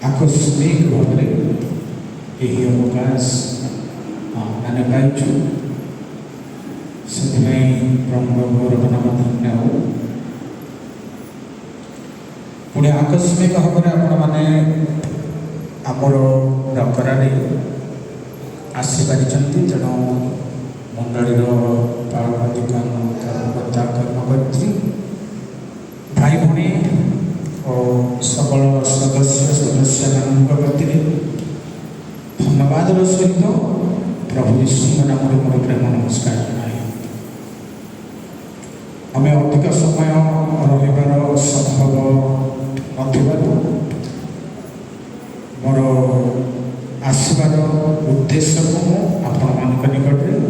आकस्मिक भाव में यही अवकाश मैंने पाइचु से प्रभु गौरव नाम धन्य हो। पुणे आकस्मिक भाव में आपण मैंने आमर डकरार आसी पारि तेणु मंडलीर पारंपरिका कर्मकर्ता कर्मकर्त्री भाई भूणी और सकल सदस्य प्रति धन्यवाद सहित प्रभु विष्णु नाम मोर प्रेम नमस्कार जनाए। आम अधिक समय रविवार संभव मोर आसबार उद्देश्य को आपण निकट में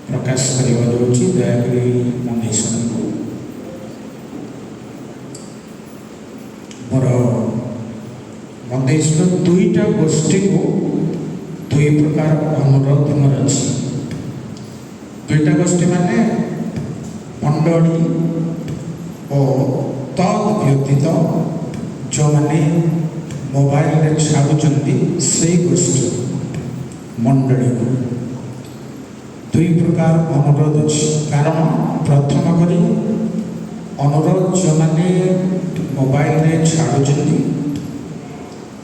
प्रकाश करवा दूसरी दयाकोरी मन शुणु। मोर मंदेश दुईटा गोष्ठी को दुई प्रकार अनुरोध मोर अच्छी। दुईटा गोष्ठी माने मंडली और तद व्यतीत जो मैंने मोबाइल रे छाड़ुचंती से गोष्ठी मंडली को दुई प्रकार अनुरोध अच्छी। कारण प्रथम करी अनुरोध जो मैंने मोबाइल रे छाड़ुचंती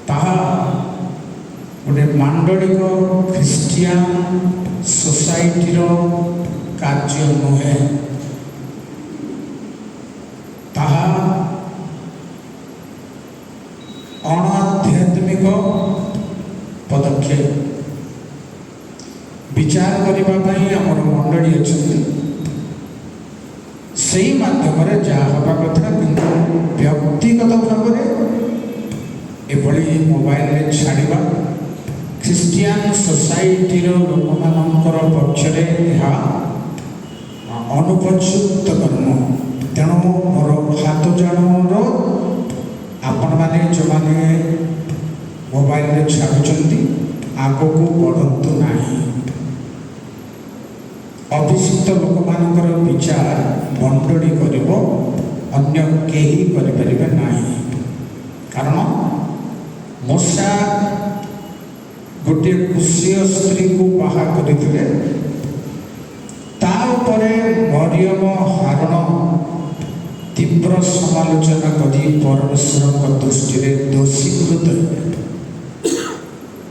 ताहा गोटे मांडलिक ख्रिस्टियान सोसाइटी रो कार्य नुहे। ताहा अनाध्यात्मिक पदक्षेप विचार करने आमर मंडली अच्छी से माध्यम जहाँ हवा कथा कि व्यक्तिगत भाव में एभली मोबाइल रे छाड़िबा ख्रिस्टियान सोसाइटी लोक मानकर पक्षरे यह अनुपयुक्त कर्म। तेणु मोर हाथ जणर आपण मैंने जो मैंने मोबाइल रे छाड़ुचंती आगो को बढ़ंतु नहीं। अभिषिक्त लोक मानकर विचार मंडली करिवो अन्य केही करिपरिबे नहीं। कारण मूसा गोटे कुशीय स्त्री को बाहा करथिले ता उपरे मरियम हारण तीव्र समालोचना करी परमेश्वर दृष्टि रे दोषीकृत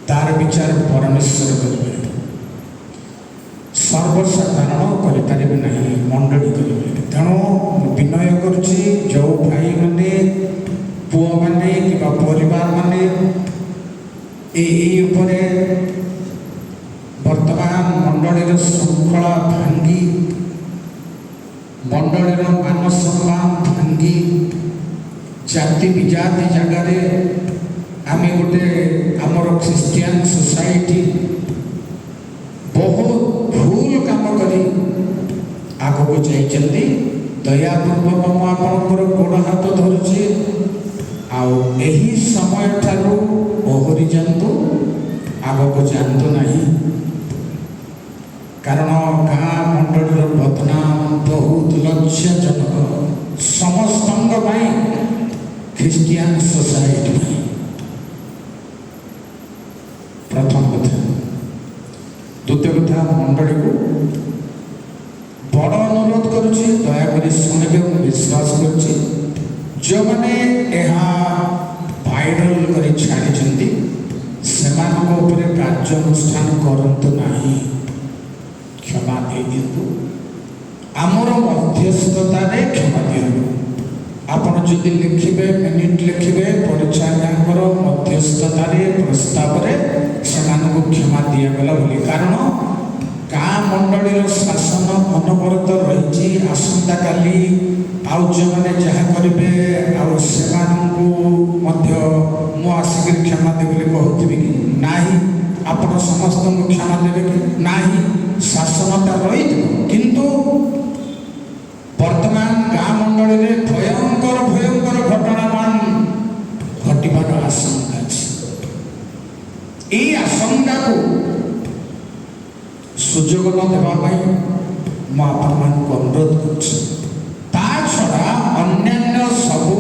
तार विचार परमेश्वर करेंगे सर्वसाधारण करें नहीं मंडली करेंगे। तेणु विनय करुच्ची जो भाई मैंने पुआ मैंने कि परिवार मैंने वर्तमान मंडलीर श्रृंखला भांगी मंडलीर मान सम्मान भांगी जाति विजाति जगार आम गोटे आमर ख्रिस्टियान सोसाइटी बहुत भूल काम करी आग को जाइए। दयापूर्वक मुझे गोड़ हाथ धरुचे आही समय ठारू ओहरी जातु आग को जातु नहीं। कारण गाँ मंडल बदनाम बहुत लज्जाजनक समस्त ख्रिस्टियान सोसाइटी। प्रथम कथा। द्वितीय कथा मंडली को बड़ अनुरोध करुच्ची दयाकोरी शुणे विश्वास करुच्ची जो मैंने वायरल कर छाड़ी से कार्यानुष्ठान करतु नहीं। क्षमा दे दिंतु आमर मध्यस्थतार क्षमा दिंतु। आपड़ जदि लिखे मिनिट लिखे परिचारिका मध्यस्थतार प्रस्ताव से क्षमा दिगला बोली। कारण गाँ मंडलीर शासन अनवरत रही आसंता काली आउ जो मैंने जहाँ करेंगे आसिक क्षमा देवी कहती कि नहीं आप समस्त क्षमा देवे कि नहीं शासनटा रही किंतु वर्तमान गाँ मंडली में भयंकर भयंकर घटना मान घटवार आशंका अच्छी। आशंका को सुजोग न देवाई मुझे अनुरोध कर। छड़ा अन्य सबू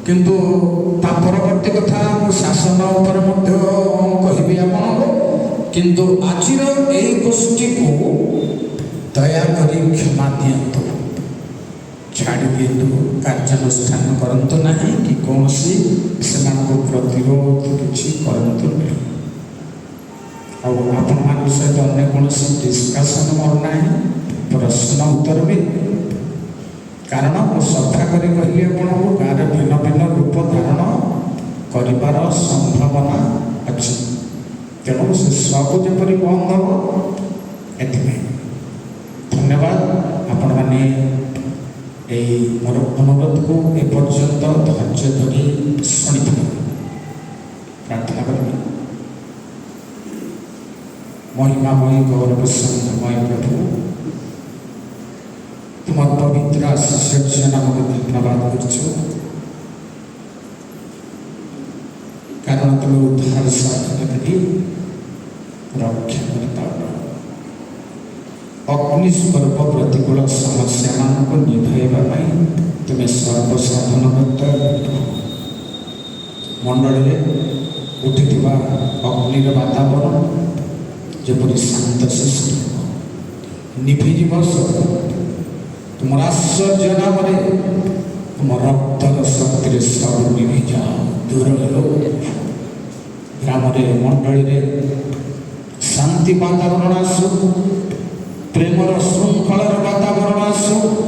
କିନ୍ତୁ ତା ପରବର୍ତ୍ତୀ କଥା ମୁଁ ଶାସନ ଉପରେ ମଧ୍ୟ କହିବି ଆପଣଙ୍କୁ। କିନ୍ତୁ ଆଜିର ଏଇ ଗୋଷ୍ଠୀକୁ ଦୟାକରି କ୍ଷମା ଦିଅନ୍ତୁ, ଛାଡ଼ି ଦିଅନ୍ତୁ, କାର୍ଯ୍ୟାନୁଷ୍ଠାନ କରନ୍ତୁ ନାହିଁ କି କୌଣସି ସେମାନଙ୍କୁ ପ୍ରତିରୋଧ କିଛି କରନ୍ତୁ ନାହିଁ। ଆଉ ଆପଣମାନଙ୍କ ସହିତ ଅନ୍ୟ କୌଣସି ଡିସ୍କସନ୍ ମୋର ନାହିଁ, ପ୍ରଶ୍ନ ଉତ୍ତର ବି। କାରଣ ମୁଁ ସଫା କରି କହିଲି ଆପଣଙ୍କୁ, ଗାଁରେ ଭିନ୍ନ ଭିନ୍ନ ରୂପ ଧାରଣ କରିବାର ସମ୍ଭାବନା ଅଛି। ତେଣୁ ସେ ସବୁ ଯେପରି ବନ୍ଦ ହେବ ଏଥିପାଇଁ ଧନ୍ୟବାଦ। ଆପଣମାନେ এই ମୋର ଅନୁରୋଧକୁ ଏପର୍ଯ୍ୟନ୍ତ ଧୈର୍ଯ୍ୟ ଧରି ଶୁଣିଥିବେ। ପ୍ରାର୍ଥନା କରିବି। ମହିମାମୟୀ ଗୌରବ ସଂଘମୟ ପ୍ରଭୁ, ତୁମର ପବିତ୍ର ଆଶୀର୍ବାଦ ନାମକୁ ଧନ୍ୟବାଦ କରୁଛୁ, କାରଣ ତୁମେ ଉଦ୍ଧାର ସାଧନ କରି ରକ୍ଷା କରିଥାଅ। ଅଗ୍ନିସ୍ୱରୂପ ପ୍ରତିକୂଳ ସମସ୍ୟାମାନଙ୍କୁ ନିଭାଇବା ପାଇଁ ତୁମେ ସର୍ବସାଧନଗତ ମଣ୍ଡଳୀରେ ଉଠିଥିବା ଅଗ୍ନିର ବାତାବରଣ ଯେପରି ଶାନ୍ତ ସୃଷ୍ଟି ନିଭିଯିବ, ତୁମର ଆଶ୍ଚର୍ଯ୍ୟ ନାମରେ ତୁମ ରକ୍ତର ଶକ୍ତିରେ ସବୁ ନିଭିଯାଅ, ଦୂର ହେଉ। ଗ୍ରାମରେ ମଣ୍ଡଳୀରେ ଶାନ୍ତି ବାତାବରଣ ଆସୁ, ପ୍ରେମର ଶୃଙ୍ଖଳାର ବାତାବରଣ ଆସୁ।